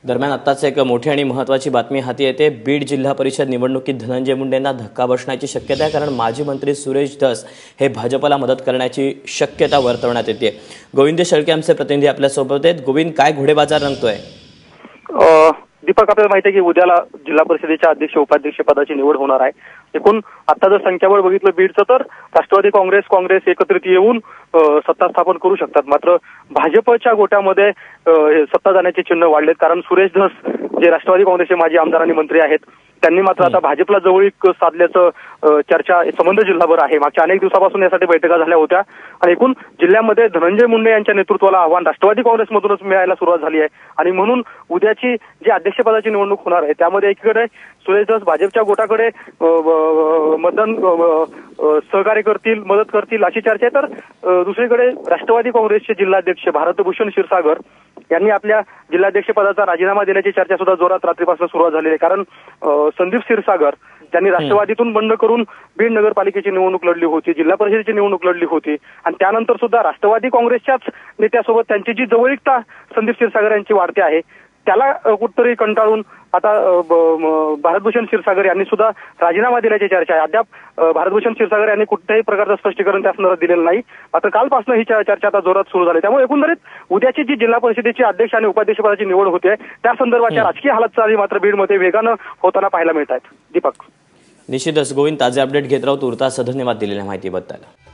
दरम्यान आत्ताच एक मोठी आणि महत्त्वाची बातमी हाती येते। बीड जिल्हा परिषद निवडणुकीत धनंजय मुंडेंना धक्का बसण्याची शक्यता आहे, कारण माजी मंत्री सुरेश धस हे भाजपला मदत करण्याची शक्यता वर्तवण्यात येते। गोविंद शेळके आमचे प्रतिनिधी आपल्या सोबत आहेत। गोविंद, काय घोडेबाजार रंगतोय? दीपक, आपल्याला माहिती आहे की उद्याला जिल्हा परिषदेच्या अध्यक्ष उपाध्यक्ष पदाची निवड होणार आहे। एकूण आता जर संख्याबळ बघितलं बीडचं, तर राष्ट्रवादी काँग्रेस एकत्रित येऊन सत्ता स्थापन करू शकतात। मात्र भाजपच्या गोट्यामध्ये सत्ता जाण्याचे चिन्ह वाढलेत, कारण सुरेश धस जे राष्ट्रवादी काँग्रेसचे माजी आमदार आणि मंत्री आहेत, त्यांनी मात्र आता भाजपला जवळीक साधल्याचं चर्चा संबंध जिल्हाभर आहे। मागच्या अनेक दिवसापासून यासाठी बैठका झाल्या होत्या आणि एकूण जिल्ह्यामध्ये धनंजय मुंडे यांच्या नेतृत्वाला आव्हान राष्ट्रवादी काँग्रेसमधूनच मिळायला सुरुवात झाली आहे। आणि म्हणून उद्याची जी अध्यक्षपदाची निवडणूक होणार आहे त्यामध्ये एकीकडे सुरेश धस भाजपच्या गोटाकडे मतदान सहकार्य करतील, मदत करतील अशी चर्चा आहे, तर दुसरीकडे राष्ट्रवादी काँग्रेसचे जिल्हाध्यक्ष भारतभूषण क्षीरसागर यांनी आपल्या जिल्हाध्यक्ष पदाचा राजीनामा देण्याची चर्चा सुद्धा जोरात रात्रीपासून सुरुवात झालेली आहे। कारण संदीप क्षीरसागर त्यांनी राष्ट्रवादीतून बंड करून बीड नगरपालिकेची निवडणूक लढली होती, जिल्हा परिषदेची निवडणूक लढली होती आणि त्यानंतर सुद्धा राष्ट्रवादी काँग्रेसच्याच नेत्यासोबत त्यांची जी जवळीकता संदीप क्षीरसागर यांची वाढते आहे, त्याला कुठतरी कंटाळून आता भारतभूषण क्षीरसागर यांनी सुद्धा राजीनामा दिल्याची चर्चा आहे। अद्याप भारतभूषण क्षीरसागर यांनी कुठल्याही प्रकारचं स्पष्टीकरण त्या संदर्भात दिलेलं नाही। मात्र कालपासून ही चर्चा आता जोरात सुरू झाली। त्यामुळे एकंदरीत उद्याची जी जिल्हा परिषदेची अध्यक्ष आणि उपाध्यक्ष पदाची निवड होते त्या संदर्भाच्या राजकीय हालचाली मात्र बीडमध्ये वेगानं होताना पाहायला मिळत आहेत। दीपक, निश्चितच गोविंद, ताजे अपडेट घेत राहू। तुर्तास धन्यवाद दिलेल्या माहितीबद्दल।